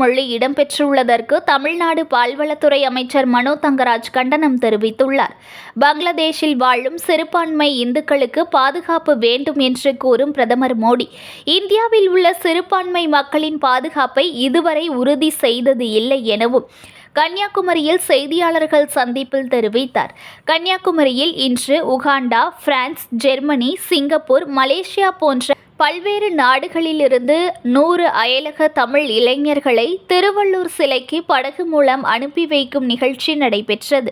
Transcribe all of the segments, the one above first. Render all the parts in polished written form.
மொழி இடம்பெற்றுள்ளதற்கு தமிழ்நாடு பால்வளத்துறை அமைச்சர் மனோ தங்கராஜ் கண்டனம் தெரிவித்துள்ளார். பங்களாதேஷில் வாழும் சிறுபான்மை இந்துக்களுக்கு பாதுகாப்பு வேண்டும் என்று கூறும் பிரதமர் மோடி, இந்தியாவில் உள்ள சிறுபான்மை மக்களின் பாதுகாப்பை இதுவரை உறுதி செய்தது இல்லை எனவும் கன்னியாகுமரியில் செய்தியாளர்கள் சந்திப்பில் தெரிவித்தார். கன்னியாகுமரியில் இன்று Uganda, France, Germany, Singapore, Malaysia போன்ற பல்வேறு நாடுகளிலிருந்து 100 அயலக தமிழ் இளைஞர்களை திருவள்ளூர் சிலைக்கு படகு மூலம் அனுப்பி வைக்கும் நிகழ்ச்சி நடைபெற்றது.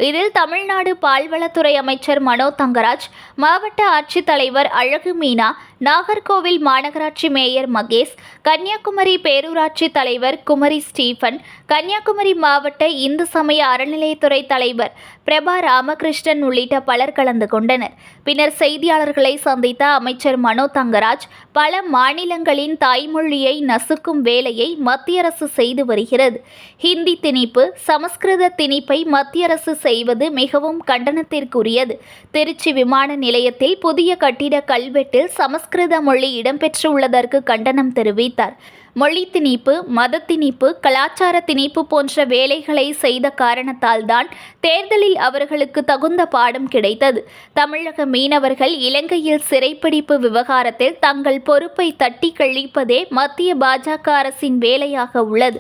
இதில் தமிழ்நாடு பால்வளத்துறை அமைச்சர் மனோ தங்கராஜ், மாவட்ட ஆட்சித்தலைவர் அழகு மீனா, நாகர்கோவில் மாநகராட்சி மேயர் மகேஷ், கன்னியாகுமரி பேரூராட்சி தலைவர் குமரி ஸ்டீபன், கன்னியாகுமரி மாவட்ட இந்து சமய அறநிலையத்துறை தலைவர் பிரபா ராமகிருஷ்ணன் உள்ளிட்ட பலர் கலந்து கொண்டனர். பின்னர் செய்தியாளர்களை சந்தித்த அமைச்சர் மனோ தங்கராஜ், பல மாநிலங்களின் தாய்மொழியை நசுக்கும் வேலையை மத்திய அரசு செய்து வருகிறது. ஹிந்தி திணிப்பு, சமஸ்கிருத திணிப்பை மத்திய அரசு செய்வது மிகவும் கண்டனத்திற்குரியது. திருச்சி விமான நிலையத்தில் புதிய கட்டிட கல்வெட்டில் சமஸ்கிருத மொழி இடம்பெற்றுள்ளதற்கு கண்டனம் தெரிவித்தார். மொழி திணிப்பு, மத திணிப்பு, கலாச்சார திணிப்பு போன்ற வேலைகளை செய்த காரணத்தால் தான் தேர்தலில் அவர்களுக்கு தகுந்த பாடம் கிடைத்தது. தமிழக மீனவர்கள் இலங்கையில் சிறைப்பிடிப்பு விவகாரத்தில் தங்கள் பொறுப்பை தட்டி கழிப்பதே மத்திய பாஜக அரசின் வேலையாக உள்ளது.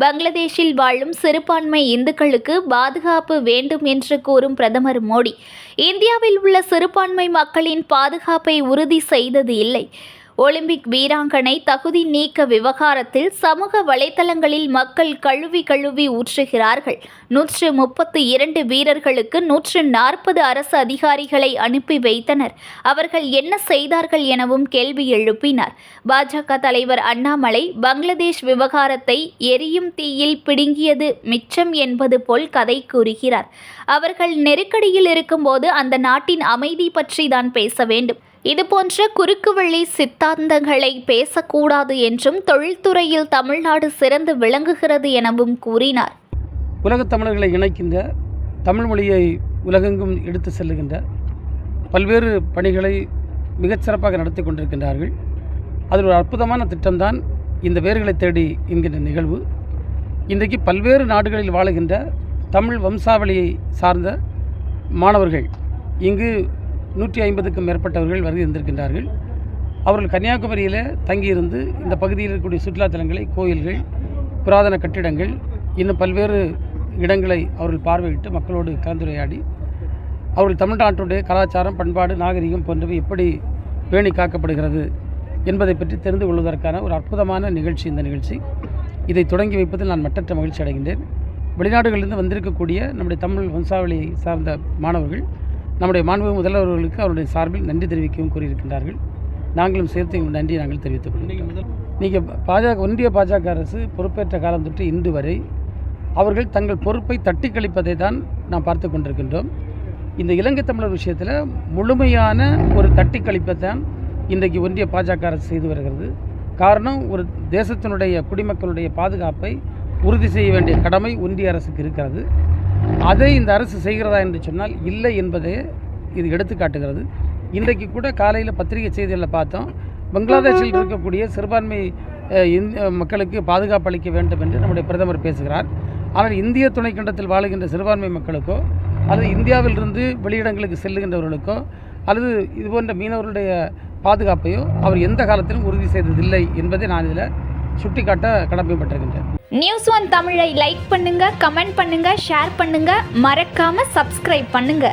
பங்களாதேஷில் வாழும் சிறுபான்மை இந்துக்களுக்கு பாதுகாப்பு வேண்டும் என்று கூறும் பிரதமர் மோடி, இந்தியாவில் உள்ள சிறுபான்மை மக்களின் பாதுகாப்பை உறுதி செய்தது இல்லை. ஒலிம்பிக் வீராங்கனை தகுதி நீக்க விவகாரத்தில் சமூக வலைதளங்களில் மக்கள் கழுவி ஊற்றுகிறார்கள். 132 வீரர்களுக்கு 140 அரசு அதிகாரிகளை அனுப்பி வைத்தனர். அவர்கள் என்ன செய்தார்கள் எனவும் கேள்வி எழுப்பினார். பாஜக தலைவர் அண்ணாமலை, பங்களாதேஷ் விவகாரத்தை எரியும் தீயில் பிடுங்கியது மிச்சம் என்பது போல் கதை கூறுகிறார். அவர்கள் நெருக்கடியில் இருக்கும்போது அந்த நாட்டின் அமைதி பற்றி தான் பேச வேண்டும். இதுபோன்ற குறுக்குவழி சித்தாந்தங்களை பேசக்கூடாது என்றும் தொழில்துறையில் தமிழ்நாடு சிறந்து விளங்குகிறது எனவும் கூறினார். உலகத் தமிழர்களை இணைக்கின்ற, தமிழ் மொழியை உலகெங்கும் எடுத்து செல்லுகின்ற பல்வேறு பணிகளை மிகச்சிறப்பாக நடத்தி கொண்டிருக்கின்றார்கள். அதில் ஒரு அற்புதமான திட்டம்தான் இந்த வேர்களை தேடி என்கின்ற நிகழ்வு. இன்றைக்கு பல்வேறு நாடுகளில் வாழுகின்ற தமிழ் வம்சாவளியை சார்ந்த மாணவர்கள் இங்கு 150க்கும் மேற்பட்டவர்கள் வருகை இருந்திருக்கின்றார்கள். அவர்கள் கன்னியாகுமரியில் தங்கியிருந்து இந்த பகுதியில் இருக்கக்கூடிய சுற்றுலாத்தலங்களை, கோயில்கள், புராதன கட்டிடங்கள், இன்னும் பல்வேறு இடங்களை அவர்கள் பார்வையிட்டு மக்களோடு கலந்துரையாடி அவர்கள் தமிழ்நாட்டுடைய கலாச்சாரம், பண்பாடு, நாகரிகம் போன்றவை எப்படி பேணி காக்கப்படுகிறது என்பதை பற்றி தெரிந்து கொள்வதற்கான ஒரு அற்புதமான நிகழ்ச்சி இந்த நிகழ்ச்சி. இதை தொடங்கி வைப்பதில் நான் மட்டற்ற மகிழ்ச்சி அடைகின்றேன். வெளிநாடுகளிலிருந்து வந்திருக்கக்கூடிய நம்முடைய தமிழ் வம்சாவளியை சார்ந்த மாணவர்கள் நம்முடைய மாண்புமிகு முதல்வர்களுக்கு அவருடைய சார்பில் நன்றி தெரிவிக்கவும் கூறியிருக்கின்றார்கள். நாங்களும் சேர்த்து எங்கள் நன்றியை நாங்கள் தெரிவித்துக் கொள்கிறோம். நீங்கள் ஒன்றிய பாஜக அரசு பொறுப்பேற்ற காலம் தொட்டு இன்று வரை அவர்கள் தங்கள் பொறுப்பை தட்டி கழிப்பதை தான் நாம் பார்த்து கொண்டிருக்கின்றோம். இந்த இலங்கை தமிழர் விஷயத்தில் முழுமையான ஒரு தட்டி கழிப்பை தான் இன்றைக்கு ஒன்றிய பாஜக அரசு செய்து வருகிறது. காரணம், ஒரு தேசத்தினுடைய குடிமக்களுடைய பாதுகாப்பை உறுதி செய்ய வேண்டிய கடமை ஒன்றிய அரசுக்கு இருக்கிறது. அதை இந்த அரசு செய்கிறதா என்று சொன்னால் இல்லை என்பதை இது எடுத்துக்காட்டுகிறது. இன்றைக்கு கூட காலையில் பத்திரிகை செய்திகளில் பார்த்தோம், பங்களாதேஷில் இருக்கக்கூடிய சிறுபான்மை மக்களுக்கு பாதுகாப்பு அளிக்க வேண்டும் என்று நம்முடைய பிரதமர் பேசுகிறார். ஆனால் இந்திய துணைக்கண்டத்தில் வாழுகின்ற சிறுபான்மை மக்களுக்கோ அல்லது இந்தியாவிலிருந்து வெளியிடங்களுக்கு செல்லுகின்றவர்களுக்கோ அல்லது இதுபோன்ற மீனவர்களுடைய பாதுகாப்பையோ அவர் எந்த காலத்திலும் உறுதி செய்ததில்லை என்பதை நான் இதில் சுட்டிக்காட்ட கடமைப்பட்டிருக்கின்றேன். News1 தமிழை லைக் பண்ணுங்க, கமெண்ட் பண்ணுங்க, ஷேர் பண்ணுங்க, மறக்காம சப்ஸ்கிரைப் பண்ணுங்க.